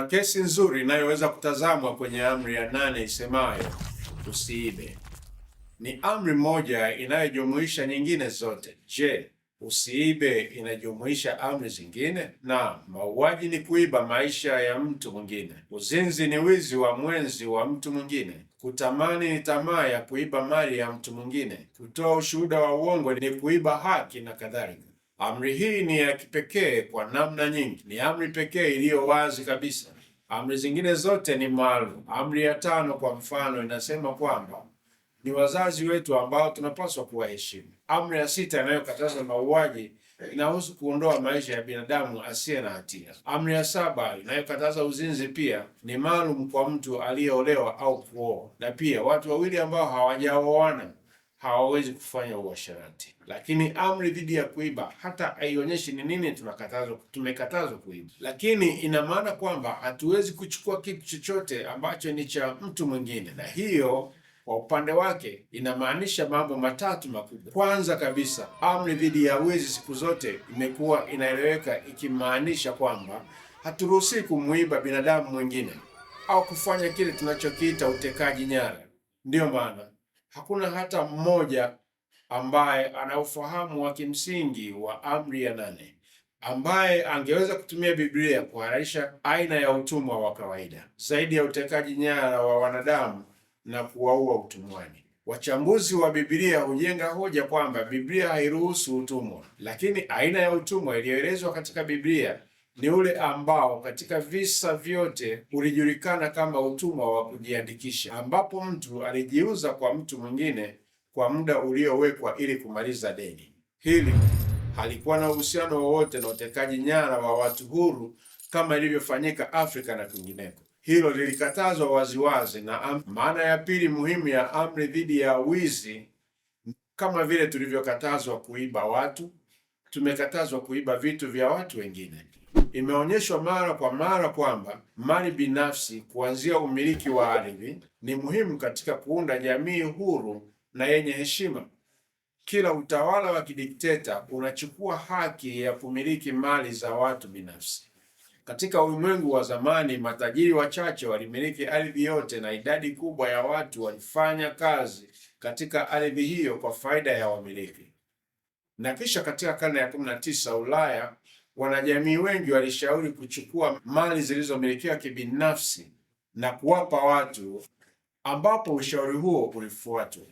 kesi nzuri inayoweza kutazamwa kwenye amri ya 8 isemayo usiibe. Ni amri moja inayojumuisha nyingine zote. Je, usiibe inajumuisha amri zingine? Na mauaji ni kuiba maisha ya mtu mwingine. Uzinzi ni wizi wa mwenzi wa mtu mwingine. Kutamani ni tamaa ya kuiba mali ya mtu mwingine. Kutoa ushuhuda wa uongo ni kuiba haki na kadhalika. Amri hii ni ya kipekee kwa namna nyingi. Ni amri pekee iliyo wazi kabisa. Amri zingine zote ni maalum. Amri ya 5 kwa mfano inasema kwamba ni wazazi wetu ambao tunapaswa kuwaheshimu. Amri ya 6 inayokataza mauaji inahusu kuondoa maisha ya binadamu asiye na hatia. Amri ya 7 inayokataza uzinzi pia ni maalum kwa mtu aliyeolewa au kuoa, na pia watu wawili ambao hawajaoana hawawezi kufanya uasherati. Lakini amri dhidi ya kuiba hata haionyeshi ni nini tumekatazwa kuiba, lakini ina maana kwamba hatuwezi kuchukua kitu chochote ambacho ni cha mtu mwingine, na hiyo kwa upande wake inamaanisha mambo matatu makubwa. Kwanza kabisa, amri dhidi ya wizi siku zote imekuwa inaeleweka ikimaanisha kwamba haturuhusi kumuiba binadamu mwingine au kufanya kile tunachokiita utekaji nyara. Ndiyo maana hakuna hata mmoja ambaye ana ufahamu wa kimsingi wa amri ya 8 ambaye angeweza kutumia Biblia kuhalalisha aina ya utumwa wa kawaida zaidi ya utekaji nyara wa wanadamu na kuwaua utumwani. Wachambuzi wa Biblia hujenga hoja kwamba Biblia hairuhusu utumwa, lakini aina ya utumwa iliyoelezwa katika Biblia ni ule ambao katika visa vyote ulijulikana kama utumwa wa kujiandikisha, ambapo mtu alijiuza kwa mtu mwingine kwa muda uliowekwa ili kumaliza deni. Hili halikuwa na uhusiano wowote na utekaji nyara wa watu huru kama ilivyofanyika Afrika na kwingineko. Hilo lilikatazwa waziwazi. Na maana ya pili muhimu ya amri dhidi ya wizi, kama vile tulivyokatazwa kuiba watu, tumekatazwa kuiba vitu vya watu wengine. Imeonyeshwa mara kwa mara kwamba mali binafsi, kuanzia umiliki wa ardhi, ni muhimu katika kuunda jamii huru na yenye heshima. Kila utawala wa kidikteta unachukua haki ya kumiliki mali za watu binafsi. Katika ulimwengu wa zamani, matajiri wachache walimiliki ardhi yote na idadi kubwa ya watu walifanya kazi katika ardhi hiyo kwa faida ya wamiliki. Na kisha katika karne ya 19 Ulaya, wanajamii wengi walishauri kuchukua mali zilizomilikiwa kibinafsi na kuwapa watu, ambapo ushauri huo ulifuatwa.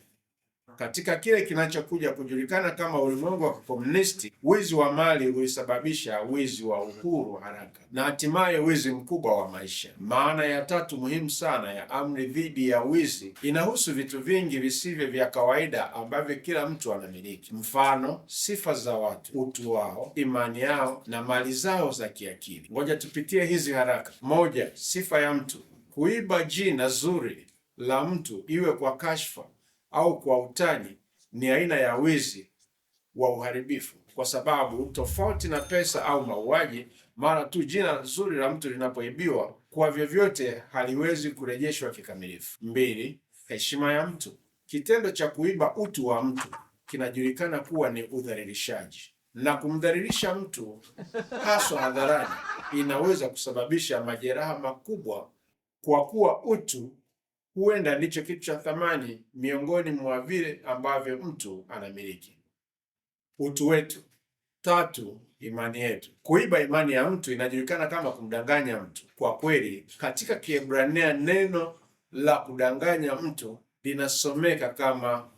Katika kile kinachokuja kujulikana kama ulimwengu wa komunisti, wizi wa mali ulisababisha wizi wa uhuru haraka na hatimaye wizi mkubwa wa maisha. Maana ya 3 muhimu sana ya amri dhidi ya wizi inahusu vitu vingi visivyo vya kawaida ambavyo kila mtu anamiliki. Mfano, sifa za watu, utu wao, imani yao na mali zao za kiakili. Ngoja tupitie hizi haraka. 1. Sifa ya mtu. Kuiba jina zuri la mtu, iwe kwa kashfa au kwa utani, ni aina ya wizi wa uharibifu, kwa sababu tofauti na pesa au mauaji, mara tu jina zuri la mtu linapoibiwa, kwa vyovyote haliwezi kurejeshwa kikamilifu. 2. Heshima ya mtu. Kitendo cha kuiba utu wa mtu kinajulikana kuwa ni udhalilishaji, na kumdhalilisha mtu haswa hadharani inaweza kusababisha majeraha makubwa, kwa kuwa utu huenda ndicho kitu cha thamani miongoni mwa vile ambavyo mtu anamiliki. Utu wetu. 3. Imani yetu. Kuiba imani ya mtu inajulikana kama kumdanganya mtu. Kwa kweli, katika Kiebrania neno la kudanganya mtu linasomeka kama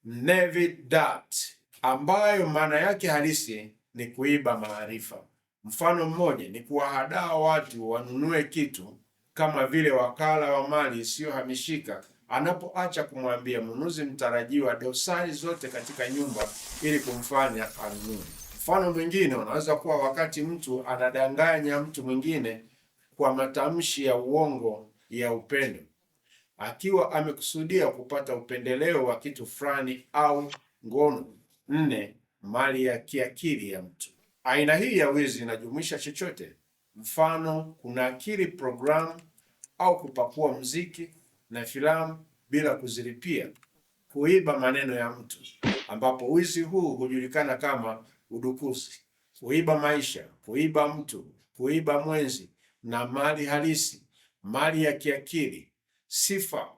nevidat, ambayo maana yake halisi ni kuiba maarifa. Mfano mmoja ni kuwahadaa watu wanunue kitu, kama vile wakala wa mali isiyohamishika anapoacha kumwambia mnunuzi mtarajiwa dosari zote katika nyumba ili kumfanya anunue. Mfano mwingine unaweza kuwa wakati mtu anadanganya mtu mwingine kwa matamshi ya uongo ya upendo, akiwa amekusudia kupata upendeleo wa kitu fulani au ngono. 4. Mali ya kiakili ya mtu. Aina hii ya wizi inajumuisha chochote. Mfano, kunakili programu au kupakua muziki na filamu bila kuzilipia. Kuiba maneno ya mtu, ambapo wizi huu hujulikana kama udukuzi. Kuiba maisha, kuiba mtu, kuiba mwenzi na mali halisi, mali ya kiakili, sifa,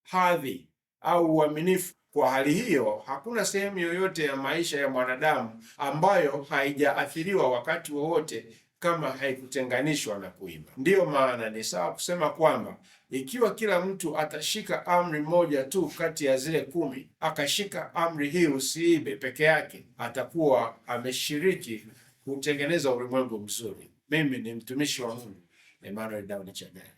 hadhi au uaminifu. Kwa hali hiyo, hakuna sehemu yoyote ya maisha ya mwanadamu ambayo haijaathiriwa wakati wowote kama haikutenganishwa na kuiba. Ndiyo maana ni sawa kusema kwamba ikiwa kila mtu atashika amri moja tu kati ya zile 10, akashika amri hii usiibe peke yake, atakuwa ameshiriki kutengeneza ulimwengu mzuri. Mimi ni mtumishi wa Mungu Emmanuel Daudi Chagaya.